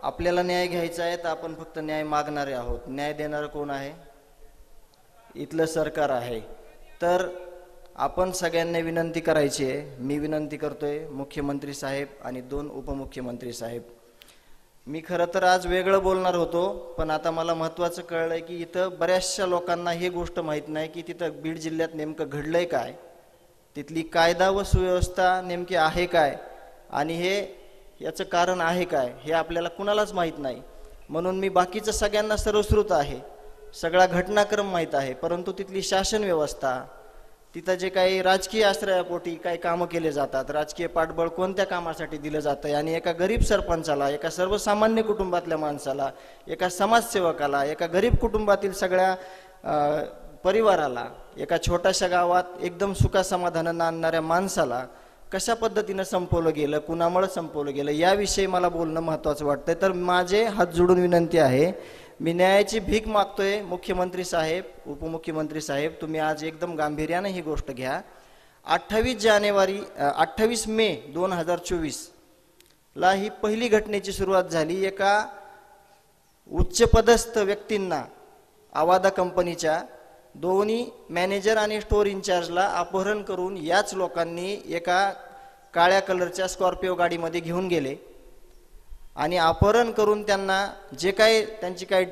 आपल्याला न्याय घ्यायचा आहे तर आपण फक्त न्याय मागणारे आहोत. न्याय देणारं कोण आहे? इथलं सरकार आहे. तर आपण सगळ्यांनी विनंती करायची आहे. मी विनंती करतोय मुख्यमंत्री साहेब आणि 2 उपमुख्यमंत्री साहेब. मी खरं तर आज वेगळं बोलणार होतो, पण आता मला महत्त्वाचं कळलंय की इथं बऱ्याचशा लोकांना ही गोष्ट माहीत नाही की तिथं बीड जिल्ह्यात नेमकं घडलंय काय, तिथली कायदा व सुव्यवस्था नेमकी आहे काय, आणि याचं कारण आहे काय हे आपल्याला कुणालाच माहीत नाही. म्हणून मी बाकीचं सगळ्यांना सर्वश्रुत आहे, सगळा घटनाक्रम माहीत आहे, परंतु तिथली शासन व्यवस्था, तिथं जे काही राजकीय आश्रयापोटी काही कामं केले जातात, राजकीय पाठबळ कोणत्या कामासाठी दिलं जातं, आणि एका गरीब सरपंचाला, एका सर्वसामान्य कुटुंबातल्या माणसाला, एका समाजसेवकाला, एका गरीब कुटुंबातील सगळ्या परिवाराला, एका छोट्याशा गावात एकदम सुखासमाधानानं आणणाऱ्या माणसाला कशा पद्धतीनं संपवलं गेलं, कुणामुळे संपवलं गेलं, याविषयी मला बोलणं महत्त्वाचं वाटतंय. तर माझे हात जोडून विनंती आहे, मी न्यायाची भीक मागतोय. मुख्यमंत्री साहेब, उपमुख्यमंत्री साहेब, तुम्ही आज एकदम गांभीर्याने ही गोष्ट घ्या. 28 मे 2024 ला ही पहिली घटनेची सुरुवात झाली. एका उच्चपदस्थ व्यक्तींना, आवादा कंपनीच्या दोन्ही मॅनेजर आणि स्टोर इन्चार्जला अपहरण करून याच लोकांनी एका काळ्या कलरच्या स्कॉर्पिओ गाडीमध्ये घेऊन गेले आणि अपहरण करून त्यांना जे काही त्यांची काही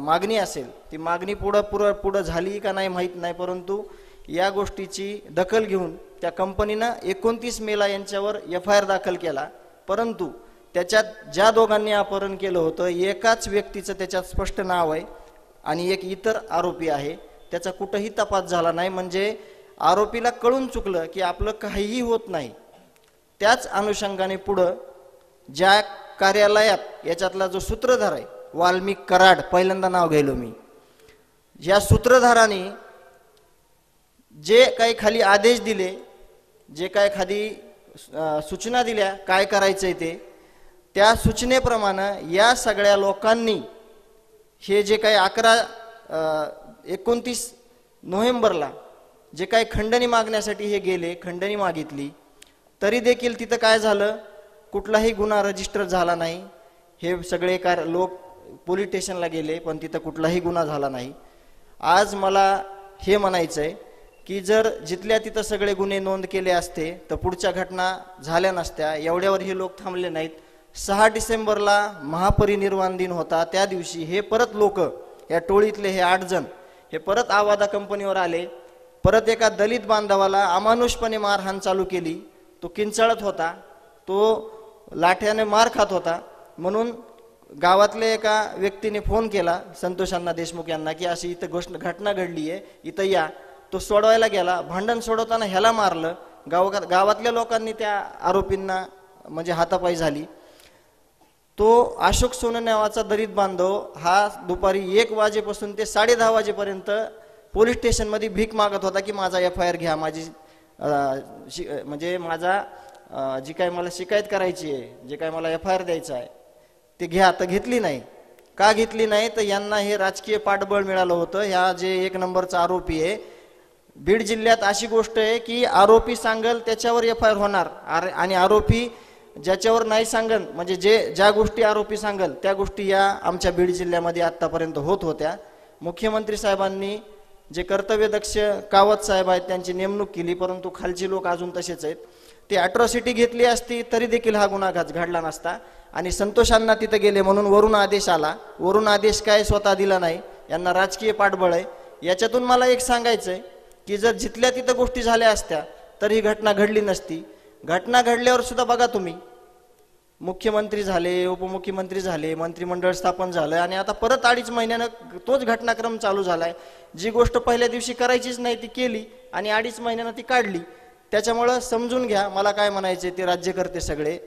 मागणी असेल ती मागणी पुढं झाली का नाही माहीत नाही, परंतु या गोष्टीची दखल घेऊन त्या कंपनीनं 29 मेला यांच्यावर FIR दाखल केला. परंतु त्याच्यात ज्या दोघांनी अपहरण केलं होतं एकाच व्यक्तीचं त्याच्यात स्पष्ट नाव आहे आणि एक इतर आरोपी आहे, त्याचा कुठंही तपास झाला नाही. म्हणजे आरोपीला कळून चुकलं की आपलं काहीही होत नाही. त्याच अनुषंगाने पुढं ज्या कार्यालयात याच्यातला जो सूत्रधार आहे वाल्मिक कराड, पहिल्यांदा नाव घ्यायलो मी, या सूत्रधाराने जे काही खाली आदेश दिले, जे काही खाली सूचना दिल्या काय करायचंय ते, त्या सूचनेप्रमाणे या सगळ्या लोकांनी हे जे काही 29 नोव्हेंबरला जे काही खंडणी मागण्यासाठी हे गेले, खंडणी मागितली, तरी देखील तिथं काय झालं, कुठलाही गुन्हा रजिस्टर झाला नाही. हे सगळे लोक पोलीस स्टेशनला गेले पण तिथं कुठलाही गुन्हा झाला नाही. आज मला हे म्हणायचं आहे की जर जिथल्या तिथं सगळे गुन्हे नोंद केले असते तर पुढच्या घटना झाल्या नसत्या. एवढ्यावर हे लोक थांबले नाहीत. 6 डिसेंबरला महापरिनिर्वाण दिन होता, त्या दिवशी हे परत लोक, या टोळीतले हे 8 जण हे परत आवादा कंपनीवर आले. परत एका दलित बांधवाला अमानुषपणे मारहाण चालू केली. तो किंचाळत होता, तो लाठ्याने मार खात होता. म्हणून गावातल्या एका व्यक्तीने फोन केला संतोष अण्णा देशमुख यांना की अशी इथं घटना घडली आहे, इथं या. तो सोडवायला गेला, भांडण सोडवताना ह्याला मारलं. गावातल्या लोकांनी त्या आरोपींना म्हणजे हातापाई झाली. तो अशोक सोने नावाचा दलित बांधव हा दुपारी 1 वाजेपासून ते 10:30 वाजेपर्यंत पोलीस स्टेशनमध्ये भीक मागत होता की माझा FIR घ्या, माझी म्हणजे माझा जी काय मला शिकायत करायची आहे, जे काय मला FIR द्यायचं आहे ते घ्या. तर घेतली नाही. का घेतली नाही तर यांना हे राजकीय पाठबळ मिळालं होतं. ह्या जे 1 नंबरचा आरोपी आहे, बीड जिल्ह्यात अशी गोष्ट आहे की आरोपी सांगल त्याच्यावर FIR होणार, आणि आरोपी ज्याच्यावर नाही सांगल, म्हणजे ज्या गोष्टी आरोपी सांगल त्या गोष्टी या आमच्या बीड जिल्ह्यामध्ये आत्तापर्यंत होत होत्या. मुख्यमंत्री साहेबांनी जे कर्तव्यदक्ष कावत साहेब आहेत त्यांची नेमणूक केली, परंतु खालची लोक अजून तसेच आहेत. ती अॅट्रॉसिटी घेतली असती तरी देखील हा गुन्हा घडला नसता. आणि संतोषांना तिथं गेले म्हणून वरून आदेश आला. वरून आदेश काय स्वतः दिला नाही, यांना राजकीय पाठबळ आहे. याच्यातून मला एक सांगायचं आहे की जर जिथल्या तिथं गोष्टी झाल्या असत्या तर ही घटना घडली नसती. घटना घडल्यावर सुद्धा बघा तुम्ही, मुख्यमंत्री झाले, उपमुख्यमंत्री झाले, मंत्रिमंडळ स्थापन झालं, आणि आता परत 2.5 महिन्यानं तोच घटनाक्रम चालू झालाय. जी गोष्ट पहिल्या दिवशी करायचीच नाही ती केली आणि 2.5 महिन्यानं ती काढली. त्याच्यामुळं समजून घ्या, मला काय म्हणायचे ते राज्यकर्ते सगळे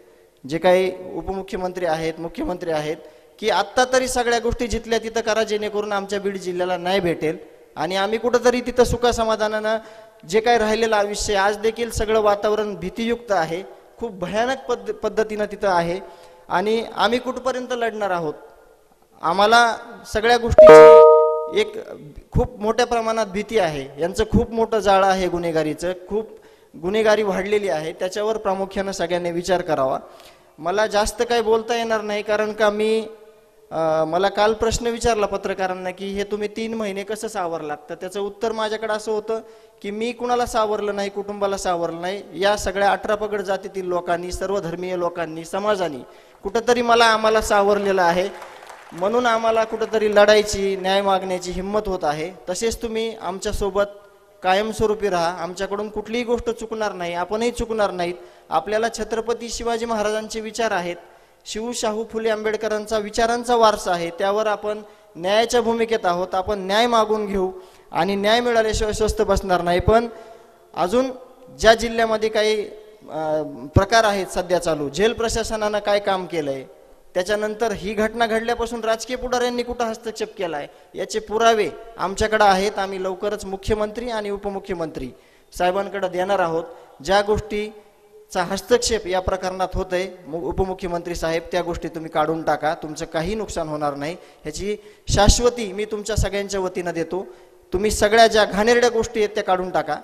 जे काही उपमुख्यमंत्री आहेत, मुख्यमंत्री आहेत, की आत्ता तरी सगळ्या गोष्टी जिथल्या तिथं करा जेणेकरून आमच्या बीड जिल्ह्याला न्याय भेटेल आणि आम्ही कुठंतरी तिथं सुखासमाधानानं जे काही राहिलेलं आयुष्य, आज देखील सगळं वातावरण भीतीयुक्त आहे, खूप भयानक पद्धतीनं तिथं आहे. आणि आम्ही कुठपर्यंत लढणार आहोत? आम्हाला सगळ्या गोष्टीची एक खूप मोठ्या प्रमाणात भीती आहे. यांचं खूप मोठं जाळं आहे गुन्हेगारीचं, खूप गुन्हेगारी वाढलेली आहे. त्याच्यावर प्रामुख्यानं सगळ्यांनी विचार करावा. मला जास्त काही बोलता येणार नाही, कारण का मी मला काल प्रश्न विचारला पत्रकारांना की हे तुम्ही 3 महिने कसं सावरलात, तर त्याचं उत्तर माझ्याकडे असं होतं की मी कुणाला सावरलं नाही, कुटुंबाला सावरलं नाही. या सगळ्या 18 पगड जातीतील लोकांनी, सर्व धर्मीय लोकांनी, समाजाने कुठंतरी आम्हाला सावरलेलं आहे. म्हणून आम्हाला कुठंतरी लढायची, न्याय मागण्याची हिंमत होत आहे. तसेच तुम्ही आमच्यासोबत कायमस्वरूपी राहा. आमच्याकडून कुठलीही गोष्ट चुकणार नाही, आपणही चुकणार नाहीत. आपल्याला छत्रपती शिवाजी महाराजांचे विचार आहेत, शिव शाहू फुले आंबेडकरांचा विचारांचा वारसा आहे, त्यावर आपण न्यायाच्या भूमिकेत आहोत. आपण न्याय मागून घेऊ आणि न्याय मिळाल्याशिवाय स्वस्थ बसणार नाही. पण अजून ज्या जिल्ह्यामध्ये काही प्रकार आहेत सध्या चालू, जेल प्रशासनानं काय काम केलंय, त्याच्यानंतर ही घटना घडल्यापासून राजकीय पुढाऱ्यांनी कुठं हस्तक्षेप केलाय, याचे पुरावे आमच्याकडे आहेत. आम्ही लवकरच मुख्यमंत्री आणि उपमुख्यमंत्री साहेबांकडे देणार आहोत. ज्या गोष्टीचा हस्तक्षेप या प्रकरणात होतंय, उपमुख्यमंत्री साहेब, त्या गोष्टी तुम्ही काढून टाका. तुमचं काही नुकसान होणार नाही, ह्याची शाश्वती मी तुमच्या सगळ्यांच्या वतीनं देतो. तुम्ही सगळ्या ज्या घाणेरड्या गोष्टी आहेत त्या काढून टाका.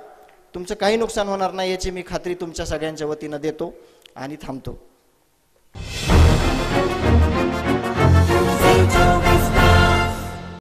तुमचं काही नुकसान होणार नाही याची मी खात्री तुमच्या सगळ्यांच्या वतीनं देतो आणि थांबतो.